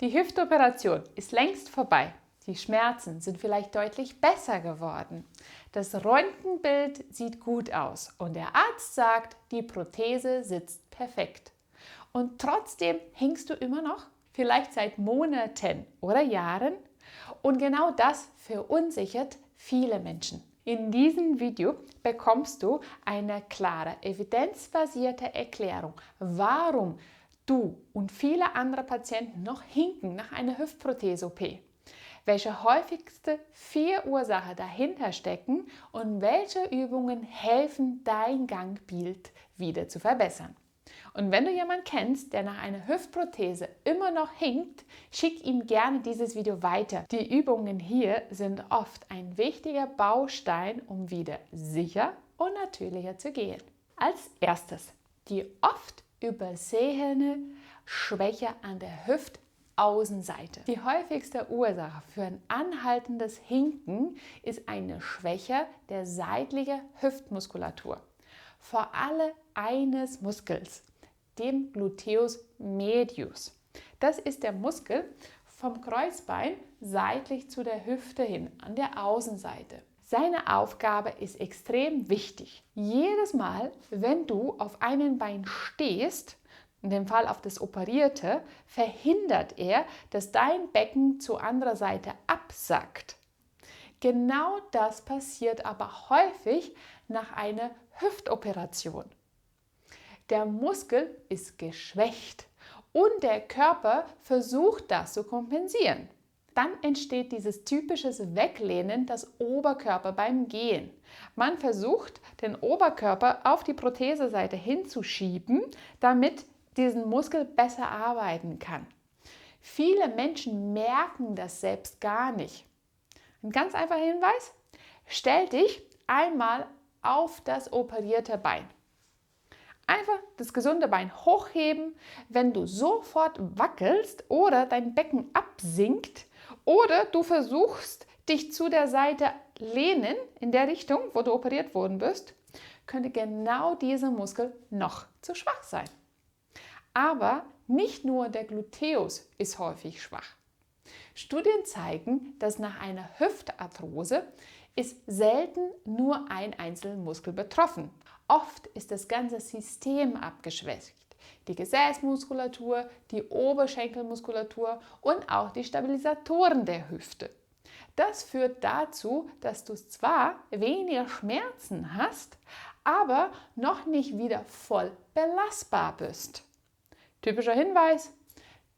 Die Hüftoperation ist längst vorbei. Die Schmerzen sind vielleicht deutlich besser geworden. Das Röntgenbild sieht gut aus und der Arzt sagt, die Prothese sitzt perfekt. Und trotzdem hängst du immer noch, vielleicht seit Monaten oder Jahren. Und genau das verunsichert viele Menschen. In diesem Video bekommst du eine klare, evidenzbasierte Erklärung, warum du und viele andere Patienten noch hinken nach einer Hüftprothese-OP, welche häufigste 4 Ursachen dahinter stecken und welche Übungen helfen, dein Gangbild wieder zu verbessern. Und wenn du jemanden kennst, der nach einer Hüftprothese immer noch hinkt, schick ihm gerne dieses Video weiter. Die Übungen hier sind oft ein wichtiger Baustein, um wieder sicher und natürlicher zu gehen. Als erstes die oft übersehene Schwäche an der Hüftaußenseite. Die häufigste Ursache für ein anhaltendes Hinken ist eine Schwäche der seitlichen Hüftmuskulatur. Vor allem eines Muskels, dem Gluteus medius. Das ist der Muskel vom Kreuzbein seitlich zu der Hüfte hin, an der Außenseite. Seine Aufgabe ist extrem wichtig. Jedes Mal, wenn du auf einem Bein stehst, in dem Fall auf das operierte, verhindert er, dass dein Becken zur anderen Seite absackt. Genau das passiert aber häufig nach einer Hüftoperation. Der Muskel ist geschwächt und der Körper versucht das zu kompensieren. Dann entsteht dieses typische Weglehnen des Oberkörpers beim Gehen. Man versucht, den Oberkörper auf die Protheseseite hinzuschieben, damit diesen Muskel besser arbeiten kann. Viele Menschen merken das selbst gar nicht. Ein ganz einfacher Hinweis: Stell dich einmal auf das operierte Bein. Einfach das gesunde Bein hochheben, wenn du sofort wackelst oder dein Becken absinkt oder du versuchst, dich zu der Seite lehnen, in der Richtung, wo du operiert worden bist, könnte genau dieser Muskel noch zu schwach sein. Aber nicht nur der Gluteus ist häufig schwach. Studien zeigen, dass nach einer Hüftarthrose ist selten nur ein einzelner Muskel betroffen. Oft ist das ganze System abgeschwächt. Die Gesäßmuskulatur, die Oberschenkelmuskulatur und auch die Stabilisatoren der Hüfte. Das führt dazu, dass du zwar weniger Schmerzen hast, aber noch nicht wieder voll belastbar bist. Typischer Hinweis: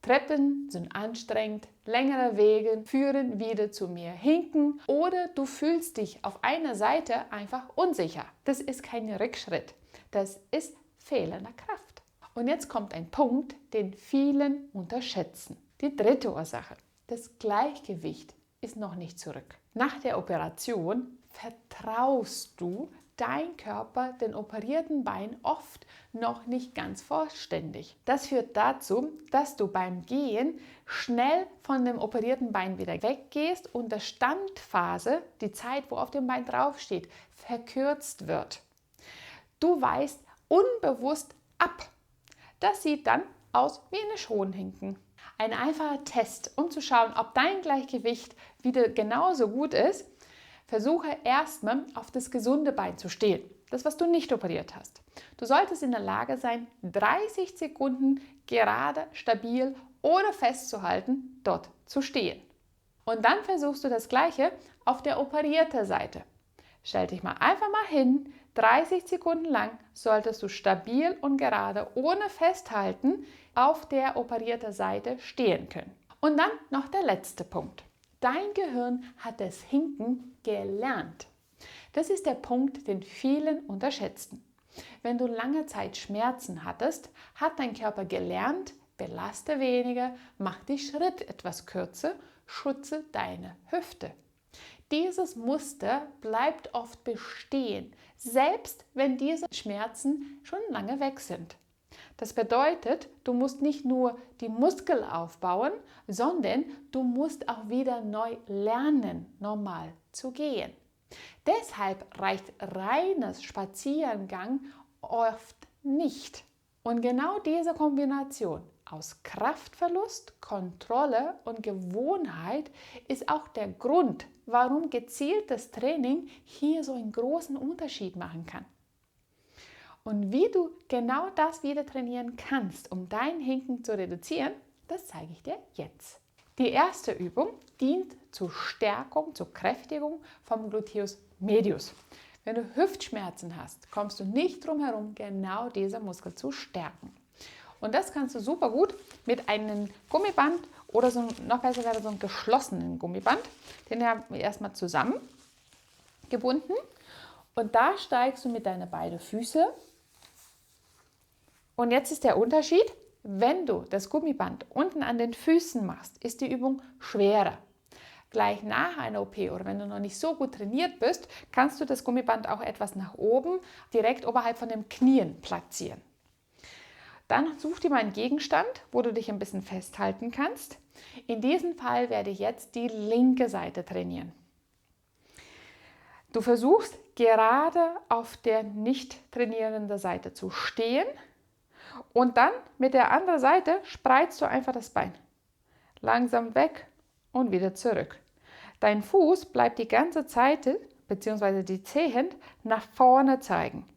Treppen sind anstrengend, längere Wege führen wieder zu mehr Hinken oder du fühlst dich auf einer Seite einfach unsicher. Das ist kein Rückschritt, das ist fehlende Kraft. Und jetzt kommt ein Punkt, den vielen unterschätzen. Die dritte Ursache: Das Gleichgewicht ist noch nicht zurück. Nach der Operation vertraust du dein Körper den operierten Bein oft noch nicht ganz vollständig. Das führt dazu, dass du beim Gehen schnell von dem operierten Bein wieder weggehst und die Standphase, die Zeit, wo auf dem Bein draufsteht, verkürzt wird. Du weichst unbewusst ab. Das sieht dann aus wie eine Schonhinken. Ein einfacher Test, um zu schauen, ob dein Gleichgewicht wieder genauso gut ist: Versuche erstmal auf das gesunde Bein zu stehen, das, was du nicht operiert hast. Du solltest in der Lage sein, 30 Sekunden gerade, stabil, ohne festzuhalten, dort zu stehen. Und dann versuchst du das Gleiche auf der operierten Seite. Stell dich mal einfach mal hin, 30 Sekunden lang solltest du stabil und gerade, ohne festhalten, auf der operierten Seite stehen können. Und dann noch der letzte Punkt. Dein Gehirn hat das Hinken gelernt. Das ist der Punkt, den vielen unterschätzen. Wenn du lange Zeit Schmerzen hattest, hat dein Körper gelernt: Belaste weniger, mach die Schritte etwas kürzer, schütze deine Hüfte. Dieses Muster bleibt oft bestehen, selbst wenn diese Schmerzen schon lange weg sind. Das bedeutet, du musst nicht nur die Muskeln aufbauen, sondern du musst auch wieder neu lernen, normal zu gehen. Deshalb reicht reines Spaziergang oft nicht. Und genau diese Kombination aus Kraftverlust, Kontrolle und Gewohnheit ist auch der Grund, warum gezieltes Training hier so einen großen Unterschied machen kann. Und wie du genau das wieder trainieren kannst, um dein Hinken zu reduzieren, das zeige ich dir jetzt. Die erste Übung dient zur Stärkung, zur Kräftigung vom Gluteus medius. Wenn du Hüftschmerzen hast, kommst du nicht drum herum, genau diesen Muskel zu stärken. Und das kannst du super gut mit einem Gummiband oder noch besser wäre so einem geschlossenen Gummiband. Den haben wir erstmal zusammengebunden. Und da steigst du mit deinen beiden Füßen. Und jetzt ist der Unterschied, wenn du das Gummiband unten an den Füßen machst, ist die Übung schwerer. Gleich nach einer OP oder wenn du noch nicht so gut trainiert bist, kannst du das Gummiband auch etwas nach oben, direkt oberhalb von den Knien platzieren. Dann such dir mal einen Gegenstand, wo du dich ein bisschen festhalten kannst. In diesem Fall werde ich jetzt die linke Seite trainieren. Du versuchst gerade auf der nicht trainierenden Seite zu stehen und dann mit der anderen Seite spreizt du einfach das Bein. Langsam weg und wieder zurück. Dein Fuß bleibt die ganze Zeit, bzw. die Zehen, nach vorne zeigen.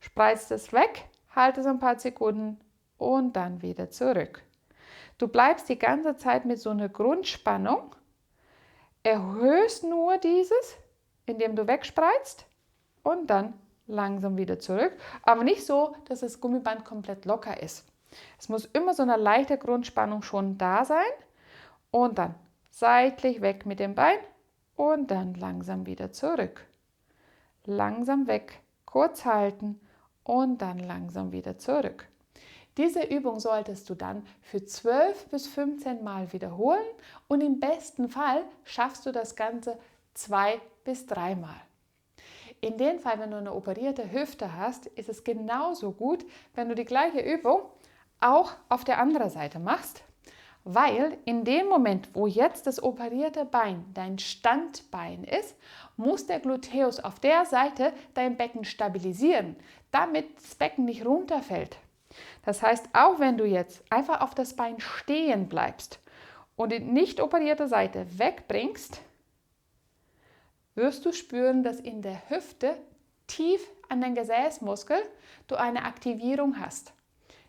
Spreizt es weg, halte es ein paar Sekunden und dann wieder zurück. Du bleibst die ganze Zeit mit so einer Grundspannung, erhöhst nur dieses, indem du wegspreizt und dann langsam wieder zurück, aber nicht so, dass das Gummiband komplett locker ist. Es muss immer so eine leichte Grundspannung schon da sein und dann seitlich weg mit dem Bein und dann langsam wieder zurück. Langsam weg, kurz halten und dann langsam wieder zurück. Diese Übung solltest du dann für 12 bis 15 Mal wiederholen und im besten Fall schaffst du das Ganze 2 bis 3 Mal. In dem Fall, wenn du eine operierte Hüfte hast, ist es genauso gut, wenn du die gleiche Übung auch auf der anderen Seite machst, weil in dem Moment, wo jetzt das operierte Bein dein Standbein ist, muss der Gluteus auf der Seite dein Becken stabilisieren, damit das Becken nicht runterfällt. Das heißt, auch wenn du jetzt einfach auf das Bein stehen bleibst und die nicht operierte Seite wegbringst, wirst du spüren, dass in der Hüfte tief an den Gesäßmuskel du eine Aktivierung hast.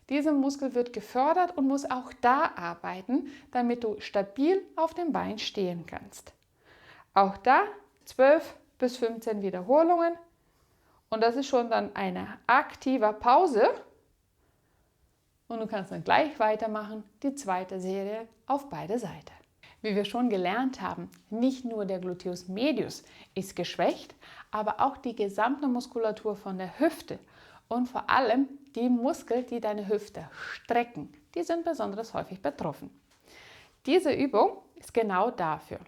Dieser Muskel wird gefördert und muss auch da arbeiten, damit du stabil auf dem Bein stehen kannst. Auch da 12 bis 15 Wiederholungen und das ist schon dann eine aktive Pause und du kannst dann gleich weitermachen, die zweite Serie auf beide Seiten. Wie wir schon gelernt haben, nicht nur der Gluteus medius ist geschwächt, aber auch die gesamte Muskulatur von der Hüfte und vor allem die Muskeln, die deine Hüfte strecken, die sind besonders häufig betroffen. Diese Übung ist genau dafür.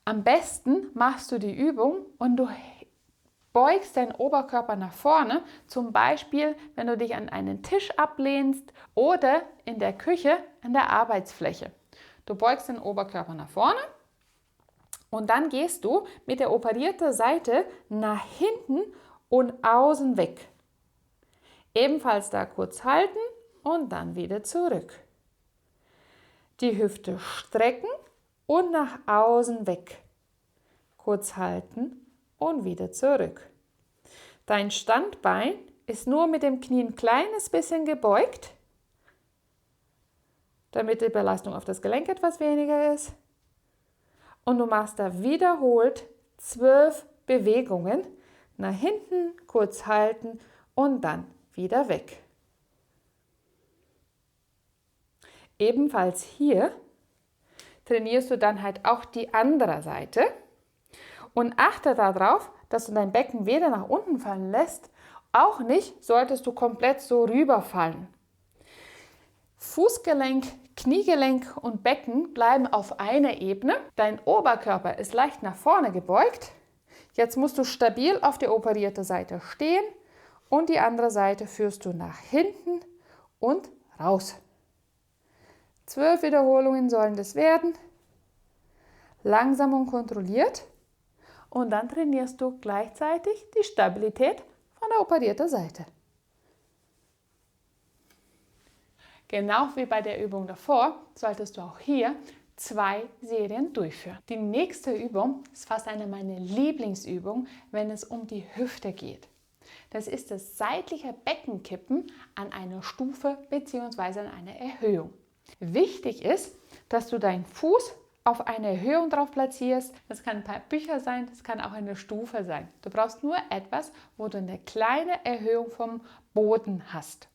Am besten machst du die Übung und du beugst deinen Oberkörper nach vorne, zum Beispiel, wenn du dich an einen Tisch ablehnst oder in der Küche an der Arbeitsfläche. Du beugst den Oberkörper nach vorne und dann gehst du mit der operierten Seite nach hinten und außen weg. Ebenfalls da kurz halten und dann wieder zurück. Die Hüfte strecken und nach außen weg. Kurz halten und wieder zurück. Dein Standbein ist nur mit dem Knie ein kleines bisschen gebeugt, damit die Belastung auf das Gelenk etwas weniger ist. Und du machst da wiederholt 12 Bewegungen. Nach hinten, kurz halten und dann wieder weg. Ebenfalls hier trainierst du dann halt auch die andere Seite und achte darauf, dass du dein Becken weder nach unten fallen lässt, auch nicht solltest du komplett so rüberfallen. Fußgelenk, Kniegelenk und Becken bleiben auf einer Ebene. Dein Oberkörper ist leicht nach vorne gebeugt. Jetzt musst du stabil auf der operierten Seite stehen und die andere Seite führst du nach hinten und raus. 12 Wiederholungen sollen das werden. Langsam und kontrolliert. Und dann trainierst du gleichzeitig die Stabilität von der operierten Seite. Genau wie bei der Übung davor solltest du auch hier 2 Serien durchführen. Die nächste Übung ist fast eine meiner Lieblingsübungen, wenn es um die Hüfte geht. Das ist das seitliche Beckenkippen an einer Stufe bzw. an einer Erhöhung. Wichtig ist, dass du deinen Fuß auf eine Erhöhung drauf platzierst. Das kann ein paar Bücher sein, das kann auch eine Stufe sein. Du brauchst nur etwas, wo du eine kleine Erhöhung vom Boden hast.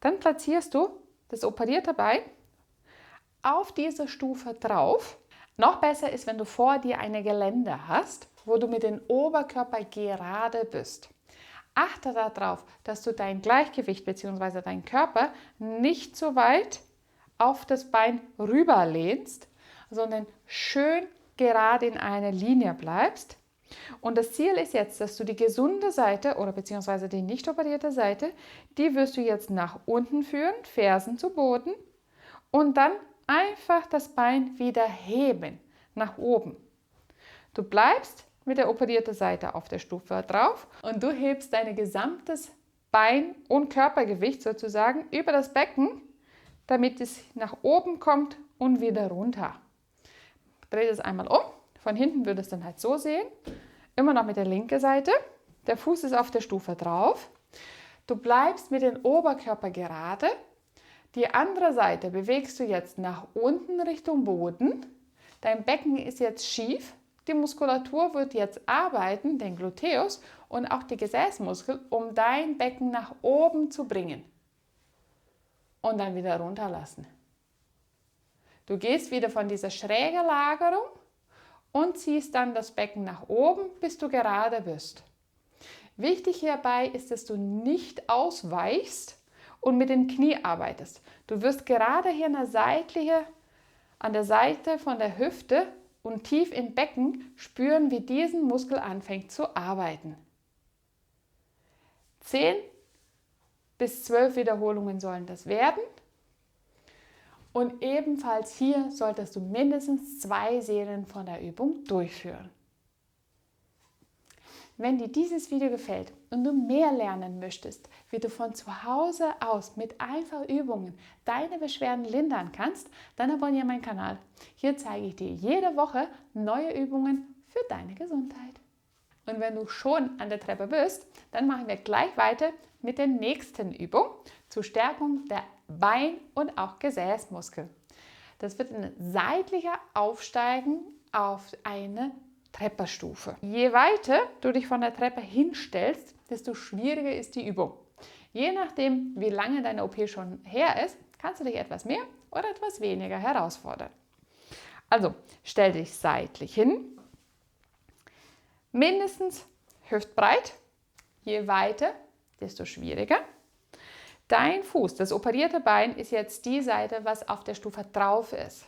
Dann platzierst du das operierte Bein auf diese Stufe drauf. Noch besser ist, wenn du vor dir eine Geländer hast, wo du mit dem Oberkörper gerade bist. Achte darauf, dass du dein Gleichgewicht bzw. deinen Körper nicht so weit auf das Bein rüberlehnst, sondern schön gerade in einer Linie bleibst. Und das Ziel ist jetzt, dass du die gesunde Seite oder beziehungsweise die nicht operierte Seite, die wirst du jetzt nach unten führen, Fersen zu Boden und dann einfach das Bein wieder heben, nach oben. Du bleibst mit der operierten Seite auf der Stufe drauf und du hebst dein gesamtes Bein- und Körpergewicht sozusagen über das Becken, damit es nach oben kommt und wieder runter. Dreh das einmal um. Von hinten würdest du es dann halt so sehen. Immer noch mit der linken Seite. Der Fuß ist auf der Stufe drauf. Du bleibst mit dem Oberkörper gerade. Die andere Seite bewegst du jetzt nach unten Richtung Boden. Dein Becken ist jetzt schief. Die Muskulatur wird jetzt arbeiten, den Gluteus und auch die Gesäßmuskel, um dein Becken nach oben zu bringen. Und dann wieder runterlassen. Du gehst wieder von dieser schrägen Lagerung und ziehst dann das Becken nach oben, bis du gerade bist. Wichtig hierbei ist, dass du nicht ausweichst und mit dem Knie arbeitest. Du wirst gerade hier an der Seite von der Hüfte und tief im Becken spüren, wie diesen Muskel anfängt zu arbeiten. 10 bis 12 Wiederholungen sollen das werden. Und ebenfalls hier solltest du mindestens 2 Serien von der Übung durchführen. Wenn dir dieses Video gefällt und du mehr lernen möchtest, wie du von zu Hause aus mit einfachen Übungen deine Beschwerden lindern kannst, dann abonniere meinen Kanal. Hier zeige ich dir jede Woche neue Übungen für deine Gesundheit. Und wenn du schon an der Treppe bist, dann machen wir gleich weiter mit der nächsten Übung zur Stärkung der Bein- und auch Gesäßmuskeln. Das wird ein seitlicher Aufsteigen auf eine Treppenstufe. Je weiter du dich von der Treppe hinstellst, desto schwieriger ist die Übung. Je nachdem, wie lange deine OP schon her ist, kannst du dich etwas mehr oder etwas weniger herausfordern. Also stell dich seitlich hin, mindestens hüftbreit. Je weiter, desto schwieriger. Dein Fuß, das operierte Bein, ist jetzt die Seite, was auf der Stufe drauf ist.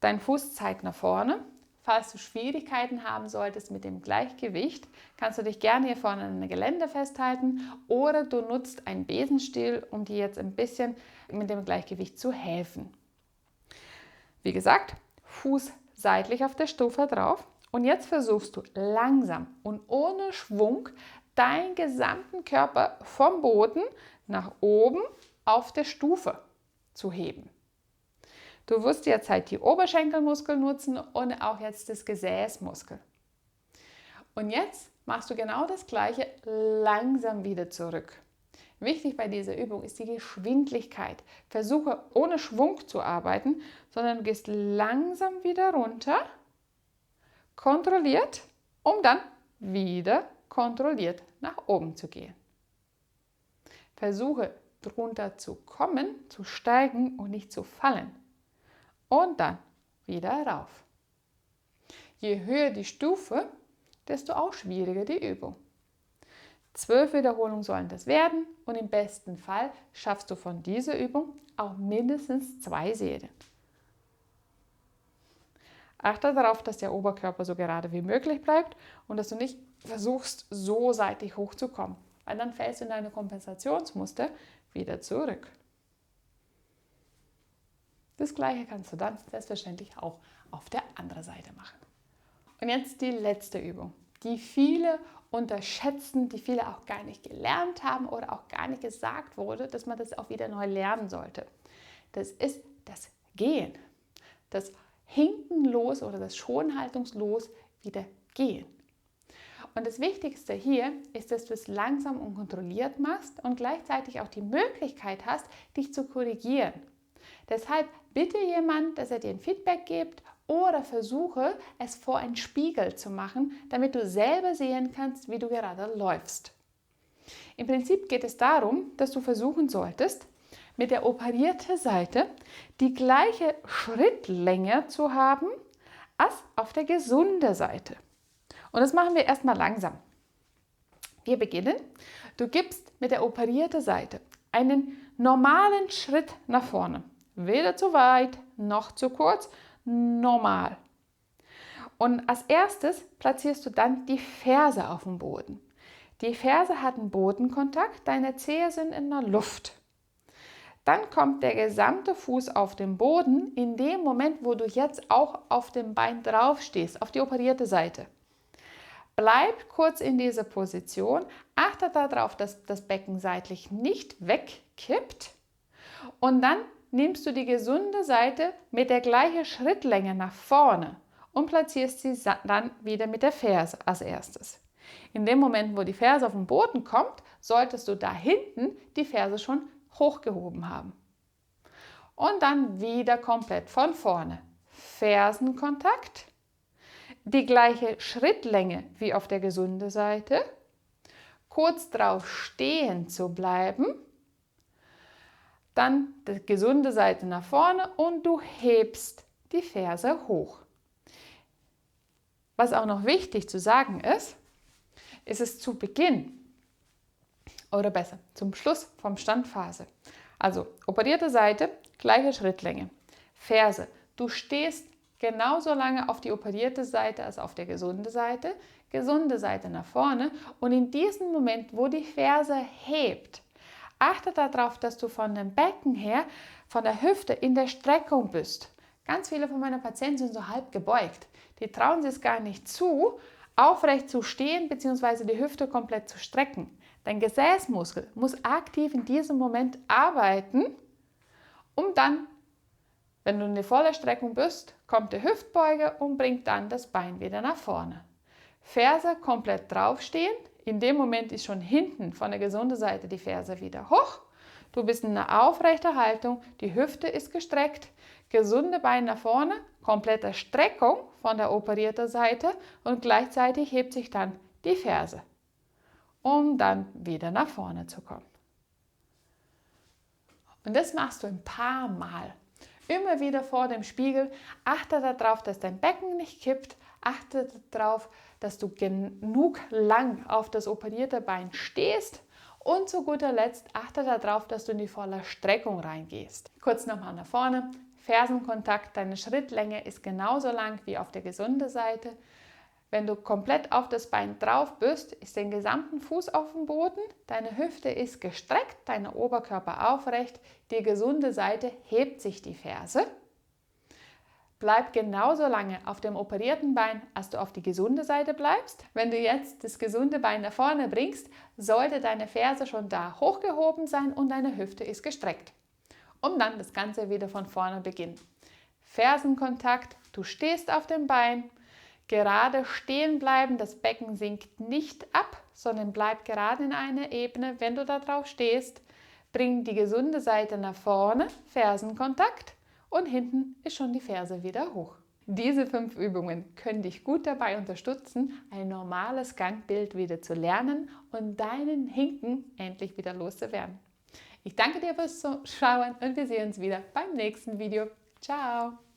Dein Fuß zeigt nach vorne. Falls du Schwierigkeiten haben solltest mit dem Gleichgewicht, kannst du dich gerne hier vorne an einem Geländer festhalten oder du nutzt einen Besenstiel, um dir jetzt ein bisschen mit dem Gleichgewicht zu helfen. Wie gesagt, Fuß seitlich auf der Stufe drauf und jetzt versuchst du langsam und ohne Schwung deinen gesamten Körper vom Boden nach oben auf der Stufe zu heben. Du wirst jetzt halt die Oberschenkelmuskel nutzen und auch jetzt das Gesäßmuskel. Und jetzt machst du genau das Gleiche langsam wieder zurück. Wichtig bei dieser Übung ist die Geschwindigkeit. Versuche ohne Schwung zu arbeiten, sondern du gehst langsam wieder runter, kontrolliert, um dann wieder kontrolliert nach oben zu gehen. Versuche drunter zu kommen, zu steigen und nicht zu fallen. Und dann wieder rauf. Je höher die Stufe, desto auch schwieriger die Übung. 12 Wiederholungen sollen das werden und im besten Fall schaffst du von dieser Übung auch mindestens 2 Serien. Achte darauf, dass der Oberkörper so gerade wie möglich bleibt und dass du nicht versuchst, so seitlich hochzukommen, weil dann fällst du in deine Kompensationsmuster wieder zurück. Das Gleiche kannst du dann selbstverständlich auch auf der anderen Seite machen. Und jetzt die letzte Übung. die viele unterschätzen, die viele auch gar nicht gelernt haben oder auch gar nicht gesagt wurde, dass man das auch wieder neu lernen sollte. Das ist das Gehen, das Hinken los oder das Schonhaltungslos wieder gehen. Und das Wichtigste hier ist, dass du es langsam und kontrolliert machst und gleichzeitig auch die Möglichkeit hast, dich zu korrigieren. Deshalb bitte jemand, dass er dir ein Feedback gibt oder versuche, es vor einen Spiegel zu machen, damit du selber sehen kannst, wie du gerade läufst. Im Prinzip geht es darum, dass du versuchen solltest, mit der operierten Seite die gleiche Schrittlänge zu haben als auf der gesunden Seite. Und das machen wir erstmal langsam. Wir beginnen. Du gibst mit der operierten Seite einen normalen Schritt nach vorne. Weder zu weit noch zu kurz, normal. Und als erstes platzierst du dann die Ferse auf dem Boden. Die Ferse hat einen Bodenkontakt, deine Zehe sind in der Luft. Dann kommt der gesamte Fuß auf den Boden in dem Moment, wo du jetzt auch auf dem Bein drauf stehst, auf die operierte Seite. Bleib kurz in dieser Position, achte darauf, dass das Becken seitlich nicht wegkippt und dann nimmst du die gesunde Seite mit der gleichen Schrittlänge nach vorne und platzierst sie dann wieder mit der Ferse als erstes. In dem Moment, wo die Ferse auf den Boden kommt, solltest du da hinten die Ferse schon hochgehoben haben. Und dann wieder komplett von vorne. Fersenkontakt, die gleiche Schrittlänge wie auf der gesunden Seite, kurz drauf stehen zu bleiben, dann die gesunde Seite nach vorne und du hebst die Ferse hoch. Was auch noch wichtig zu sagen ist, ist es zu Beginn oder besser zum Schluss vom Standphase. Also operierte Seite, gleiche Schrittlänge. Ferse, du stehst genauso lange auf die operierte Seite als auf der gesunden Seite, gesunde Seite nach vorne und in diesem Moment, wo die Ferse hebt, achte darauf, dass du von dem Becken her, von der Hüfte in der Streckung bist. Ganz viele von meinen Patienten sind so halb gebeugt. Die trauen sich es gar nicht zu, aufrecht zu stehen bzw. die Hüfte komplett zu strecken. Dein Gesäßmuskel muss aktiv in diesem Moment arbeiten, um dann, wenn du in der vollen Streckung bist, kommt der Hüftbeuger und bringt dann das Bein wieder nach vorne. Ferse komplett draufstehen. In dem Moment ist schon hinten von der gesunden Seite die Ferse wieder hoch. Du bist in einer aufrechten Haltung, die Hüfte ist gestreckt, gesunde Bein nach vorne, komplette Streckung von der operierten Seite und gleichzeitig hebt sich dann die Ferse, um dann wieder nach vorne zu kommen. Und das machst du ein paar Mal. Immer wieder vor dem Spiegel. Achte darauf, dass dein Becken nicht kippt. Achte darauf, dass du genug lang auf das operierte Bein stehst. Und zu guter Letzt achte darauf, dass du in die volle Streckung reingehst. Kurz nochmal nach vorne. Fersenkontakt, deine Schrittlänge ist genauso lang wie auf der gesunden Seite. Wenn du komplett auf das Bein drauf bist, ist den gesamten Fuß auf dem Boden, deine Hüfte ist gestreckt, dein Oberkörper aufrecht, die gesunde Seite hebt sich die Ferse. Bleib genauso lange auf dem operierten Bein, als du auf die gesunde Seite bleibst. Wenn du jetzt das gesunde Bein nach vorne bringst, sollte deine Ferse schon da hochgehoben sein und deine Hüfte ist gestreckt. Um dann das Ganze wieder von vorne beginnen. Fersenkontakt, du stehst auf dem Bein, gerade stehen bleiben, das Becken sinkt nicht ab, sondern bleibt gerade in einer Ebene. Wenn du da drauf stehst, bring die gesunde Seite nach vorne, Fersenkontakt und hinten ist schon die Ferse wieder hoch. Diese 5 Übungen können dich gut dabei unterstützen, ein normales Gangbild wieder zu lernen und deinen Hinken endlich wieder loszuwerden. Ich danke dir fürs Zuschauen und wir sehen uns wieder beim nächsten Video. Ciao!